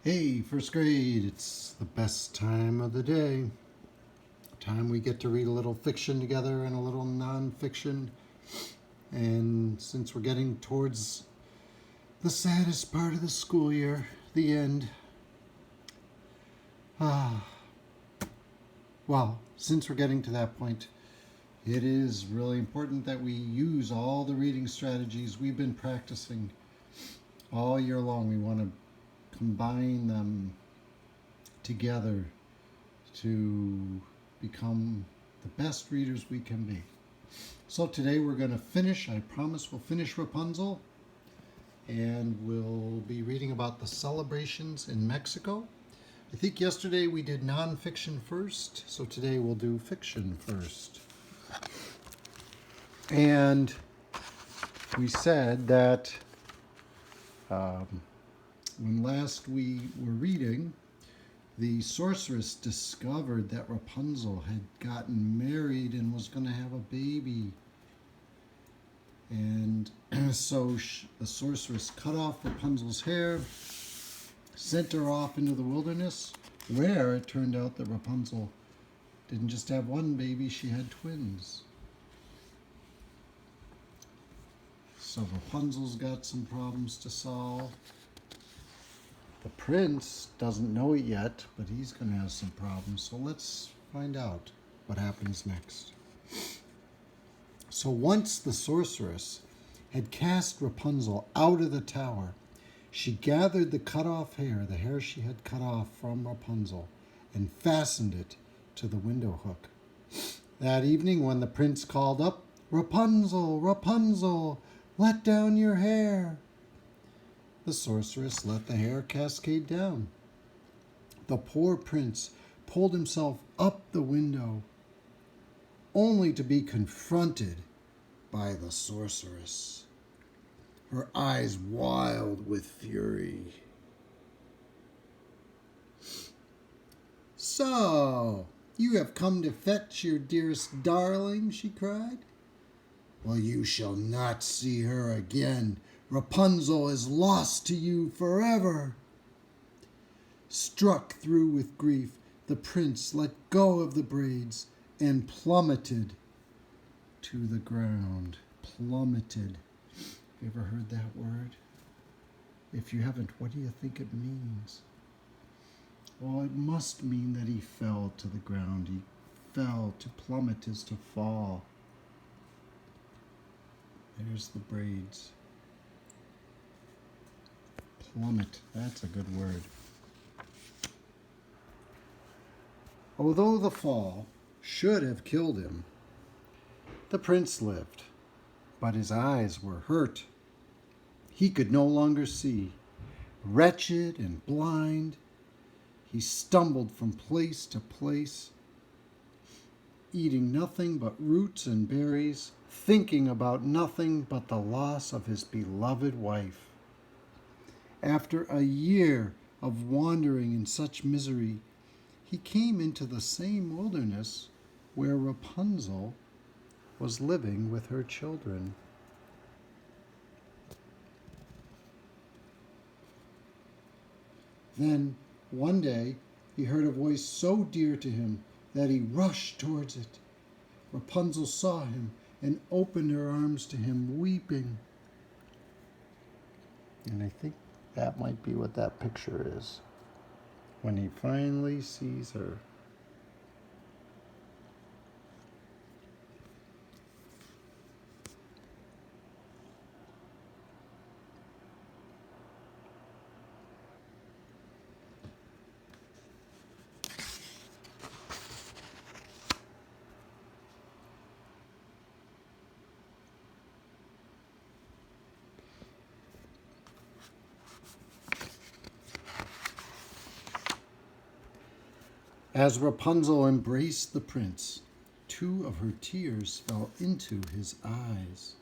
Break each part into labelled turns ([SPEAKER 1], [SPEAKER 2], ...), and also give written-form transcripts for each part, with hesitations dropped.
[SPEAKER 1] Hey, first grade, it's the best time of the day. Time we get to read a little fiction together and a little nonfiction. And since we're getting towards the saddest part of the school year, the end, ah, since we're getting to that point, it is really important that we use all the reading strategies we've been practicing all year long. We want to combine them together to become the best readers we can be. So today we're going to finish, I promise we'll finish Rapunzel, and we'll be reading about the celebrations in Mexico. I think yesterday we did nonfiction first, so today we'll do fiction first. And we said that when last we were reading, the sorceress discovered that Rapunzel had gotten married and was going to have a baby. And so the sorceress cut off Rapunzel's hair, sent her off into the wilderness, where it turned out that Rapunzel didn't just have one baby, she had twins. So Rapunzel's got some problems to solve. The prince doesn't know it yet, but he's going to have some problems. So let's find out what happens next. So once the sorceress had cast Rapunzel out of the tower, she gathered the cut off hair, the hair she had cut off from Rapunzel, and fastened it to the window hook. That evening, when the prince called up, "Rapunzel, Rapunzel, let down your hair," the sorceress let the hair cascade down. The poor prince pulled himself up the window, only to be confronted by the sorceress, her eyes wild with fury. "So, you have come to fetch your dearest darling," she cried. "Well, you shall not see her again. Rapunzel is lost to you forever." Struck through with grief, the prince let go of the braids and plummeted to the ground. Plummeted. Have you ever heard that word? If you haven't, what do you think it means? Well, it must mean that he fell to the ground. He fell. To plummet is to fall. There's the braids. Plummet, that's a good word. Although the fall should have killed him, the prince lived, but his eyes were hurt. He could no longer see. Wretched and blind, he stumbled from place to place, eating nothing but roots and berries, thinking about nothing but the loss of his beloved wife. After a year of wandering in such misery, he came into the same wilderness where Rapunzel was living with her children. Then, one day, he heard a voice so dear to him that he rushed towards it. Rapunzel saw him and opened her arms to him, weeping. And I think that might be what that picture is, when he finally sees her. As Rapunzel embraced the prince, 2 of her tears fell into his eyes.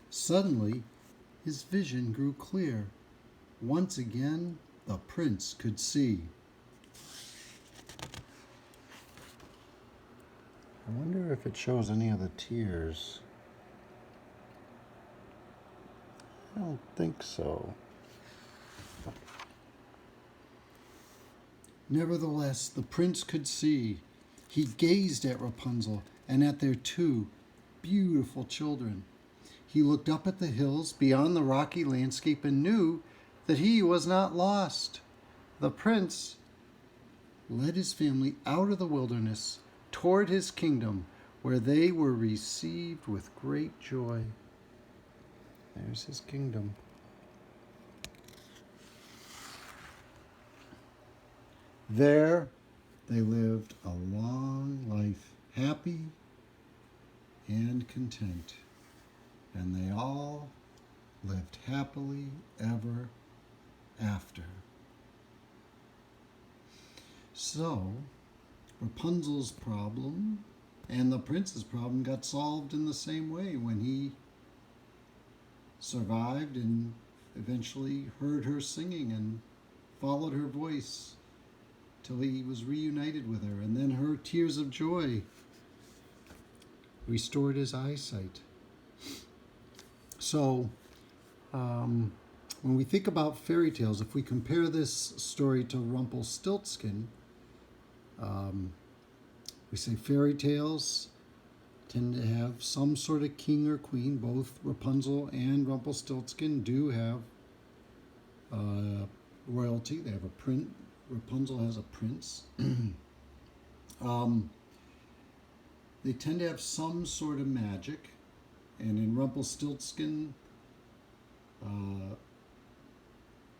[SPEAKER 1] Suddenly, his vision grew clear. Once again, the prince could see. I wonder if it shows any of the tears. I don't think so. Nevertheless, the prince could see. He gazed at Rapunzel and at their two beautiful children. He looked up at the hills beyond the rocky landscape and knew that he was not lost. The prince led his family out of the wilderness toward his kingdom, where they were received with great joy. There's his kingdom. There they lived a long life, happy and content, and they all lived happily ever after. So, Rapunzel's problem and the prince's problem got solved in the same way when he survived and eventually heard her singing and followed her voice till he was reunited with her, and then her tears of joy restored his eyesight. So, when we think about fairy tales, if we compare this story to Rumpelstiltskin, we say fairy tales tend to have some sort of king or queen. Both Rapunzel and Rumpelstiltskin do have royalty. They have a prince. Rapunzel has a prince. They tend to have some sort of magic. And in Rumpelstiltskin,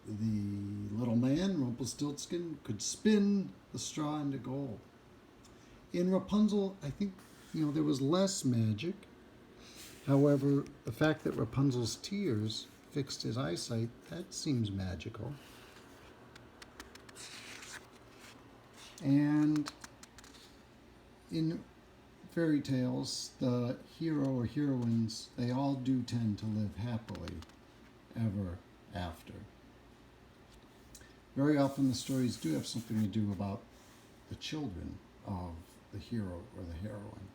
[SPEAKER 1] the little man, Rumpelstiltskin, could spin the straw into gold. In Rapunzel, I think, there was less magic. However, the fact that Rapunzel's tears fixed his eyesight, that seems magical. And in fairy tales, the hero or heroines, they all do tend to live happily ever after. Very often the stories do have something to do about the children of the hero or the heroine.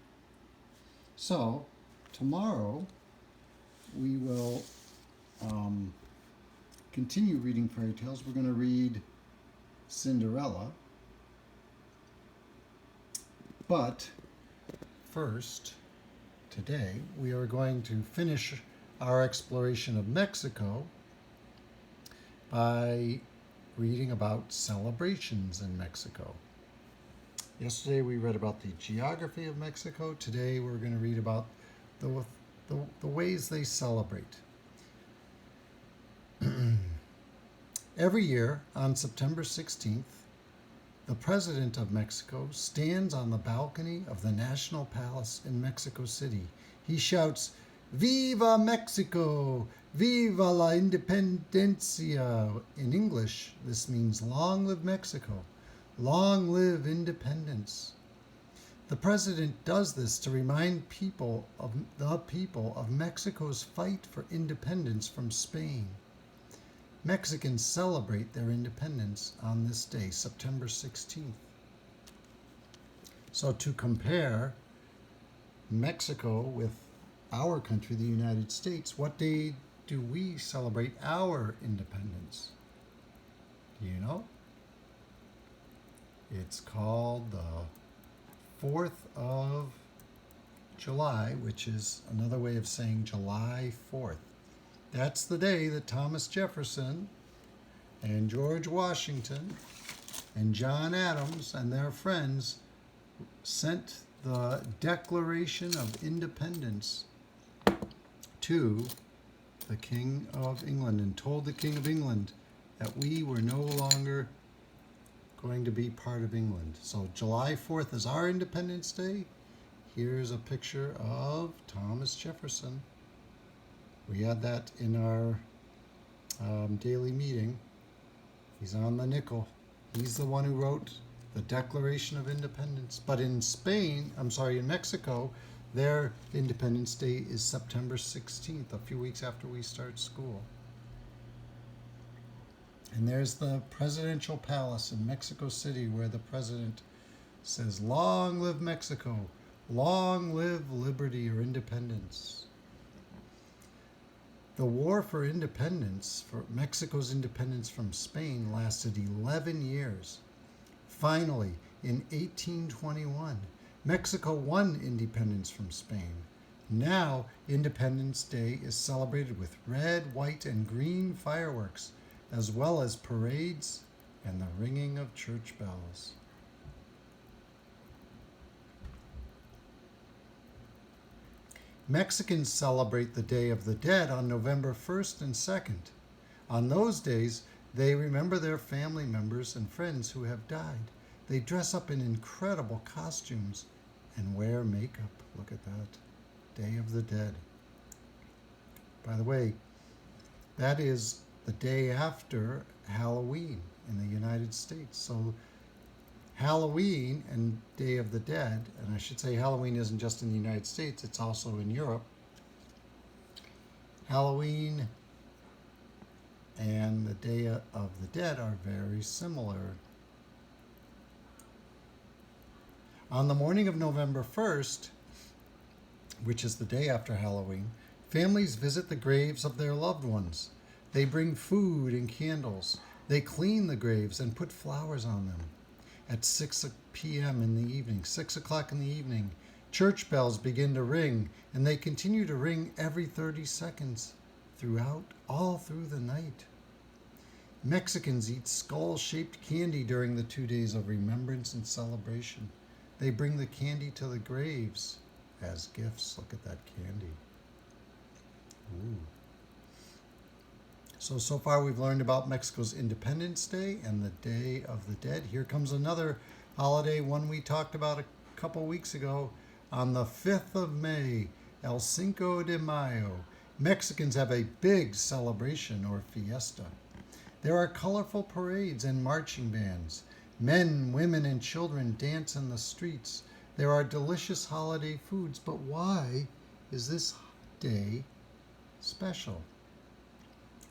[SPEAKER 1] So, tomorrow we will continue reading fairy tales. We're going to read Cinderella. But first, today, we are going to finish our exploration of Mexico by reading about celebrations in Mexico. Yesterday we read about the geography of Mexico. Today we're going to read about the ways they celebrate. Every year on September 16th, the President of Mexico stands on the balcony of the National Palace in Mexico City. He shouts, "Viva Mexico! Viva la Independencia!" In English, this means "Long live Mexico! Long live independence!" The President does this to remind the people of Mexico's fight for independence from Spain. Mexicans celebrate their independence on this day, September 16th. So to compare Mexico with our country, the United States, what day do we celebrate our independence? Do you know? It's called the 4th of July, which is another way of saying July 4th. That's the day that Thomas Jefferson and George Washington and John Adams and their friends sent the Declaration of Independence to the King of England and told the King of England that we were no longer going to be part of England. So July 4th is our Independence Day. Here's a picture of Thomas Jefferson. We had that in our daily meeting. He's on the nickel. He's the one who wrote the Declaration of Independence. But in Mexico, their Independence Day is September 16th, a few weeks after we start school. And there's the presidential palace in Mexico City where the president says, "Long live Mexico, long live liberty or independence." The war for independence, for Mexico's independence from Spain, lasted 11 years. Finally, in 1821, Mexico won independence from Spain. Now, Independence Day is celebrated with red, white, and green fireworks, as well as parades and the ringing of church bells. Mexicans celebrate the Day of the Dead on November 1st and 2nd. On those days, they remember their family members and friends who have died. They dress up in incredible costumes and wear makeup. Look at that. Day of the Dead. By the way, that is the day after Halloween in the United States. So Halloween and Day of the Dead, and I should say Halloween isn't just in the United States, it's also in Europe. Halloween and the Day of the Dead are very similar. On the morning of November 1st, which is the day after Halloween, families visit the graves of their loved ones. They bring food and candles. They clean the graves and put flowers on them. At 6 p.m. in the evening, 6 o'clock in the evening, church bells begin to ring, and they continue to ring every 30 seconds all through the night. Mexicans eat skull-shaped candy during the 2 days of remembrance and celebration. They bring the candy to the graves as gifts. Look at that candy. Ooh. So far we've learned about Mexico's Independence Day and the Day of the Dead. Here comes another holiday, one we talked about a couple weeks ago. On the 5th of May, El Cinco de Mayo, Mexicans have a big celebration or fiesta. There are colorful parades and marching bands. Men, women, and children dance in the streets. There are delicious holiday foods, but why is this day special?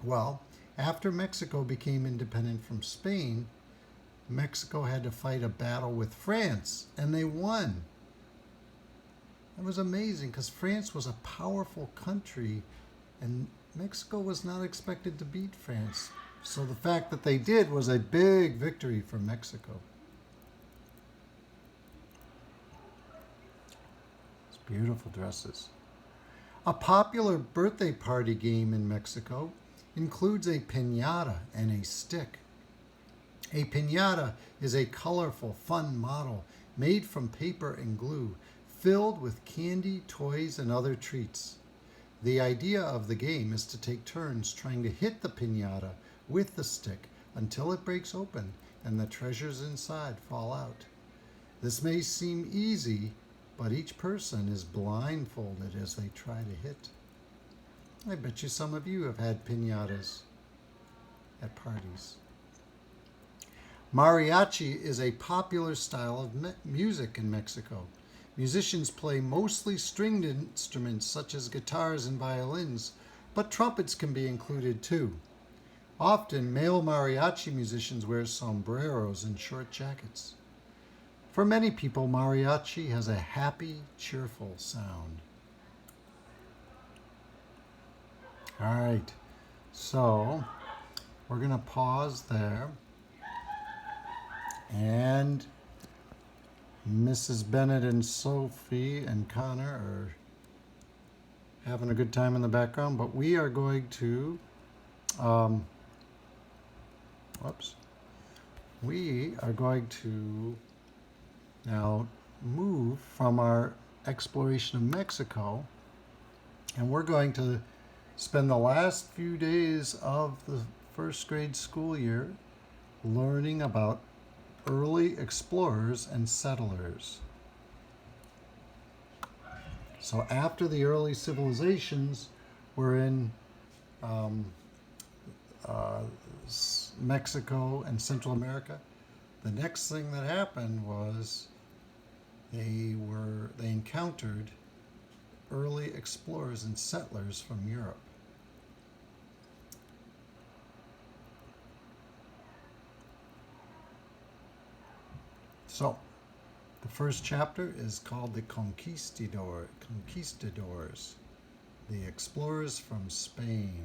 [SPEAKER 1] Well, after Mexico became independent from Spain, Mexico had to fight a battle with France, and they won. It was amazing because France was a powerful country, and Mexico was not expected to beat France. So the fact that they did was a big victory for Mexico. It's beautiful dresses. A popular birthday party game in Mexico includes a piñata and a stick. A piñata is a colorful, fun model made from paper and glue, filled with candy, toys, and other treats. The idea of the game is to take turns trying to hit the piñata with the stick until it breaks open and the treasures inside fall out. This may seem easy, but each person is blindfolded as they try to hit. I bet you some of you have had piñatas at parties. Mariachi is a popular style of music in Mexico. Musicians play mostly stringed instruments such as guitars and violins, but trumpets can be included too. Often, male mariachi musicians wear sombreros and short jackets. For many people, mariachi has a happy, cheerful sound. All right, so we're going to pause there. And Mrs. Bennett and Sophie and Connor are having a good time in the background, but we are going to we are going to now move from our exploration of Mexico, and we're going to spend the last few days of the first grade school year learning about early explorers and settlers. So after the early civilizations were in Mexico and Central America, the next thing that happened was they encountered early explorers and settlers from Europe. So, the first chapter is called The Conquistadors, the explorers from Spain.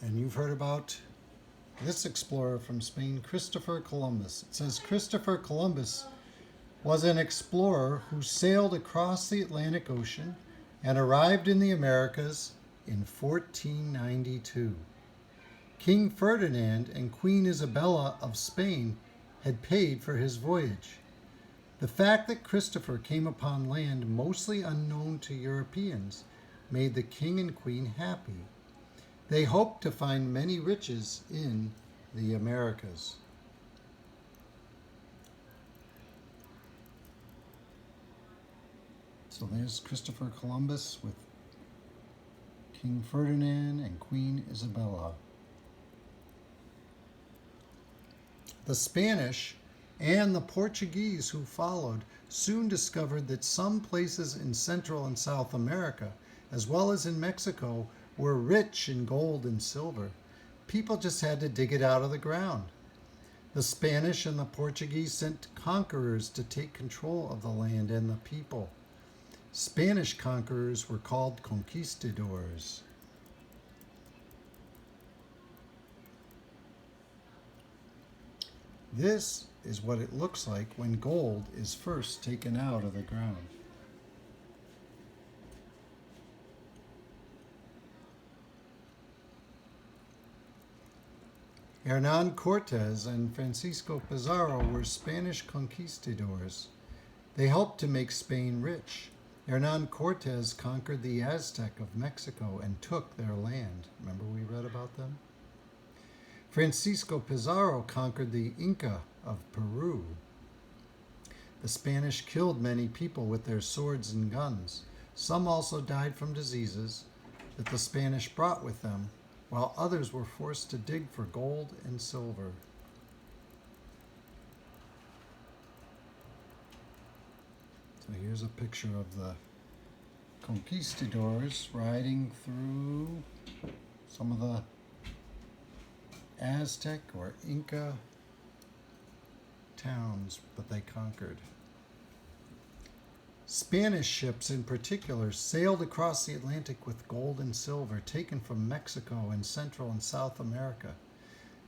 [SPEAKER 1] And you've heard about this explorer from Spain, Christopher Columbus. It says Christopher Columbus was an explorer who sailed across the Atlantic Ocean and arrived in the Americas in 1492. King Ferdinand and Queen Isabella of Spain had paid for his voyage. The fact that Christopher came upon land mostly unknown to Europeans made the king and queen happy. They hoped to find many riches in the Americas. So there's Christopher Columbus with King Ferdinand and Queen Isabella. The Spanish and the Portuguese who followed soon discovered that some places in Central and South America, as well as in Mexico, were rich in gold and silver. People just had to dig it out of the ground. The Spanish and the Portuguese sent conquerors to take control of the land and the people. Spanish conquerors were called conquistadors. This is what it looks like when gold is first taken out of the ground. Hernan Cortes and Francisco Pizarro were Spanish conquistadors. They helped to make Spain rich. Hernan Cortes conquered the Aztec of Mexico and took their land. Remember we read about them? Francisco Pizarro conquered the Inca of Peru. The Spanish killed many people with their swords and guns. Some also died from diseases that the Spanish brought with them, while others were forced to dig for gold and silver. So here's a picture of the conquistadors riding through some of the Aztec or Inca towns that they conquered. Spanish ships in particular sailed across the Atlantic with gold and silver taken from Mexico and Central and South America.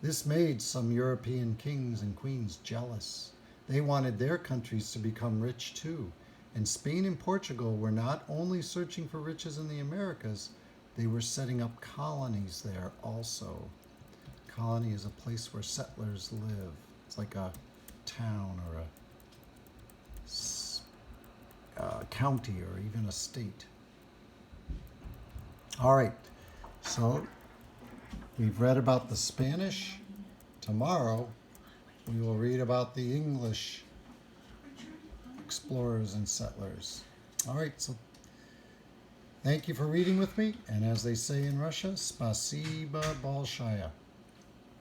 [SPEAKER 1] This made some European kings and queens jealous. They wanted their countries to become rich too, and Spain and Portugal were not only searching for riches in the Americas, they were setting up colonies there also. Colony is a place where settlers live. It's like a town or a county or even a state. All right, so we've read about the Spanish. Tomorrow we will read about the English explorers and settlers. All right, so thank you for reading with me, and as they say in Russia, spasiba большое.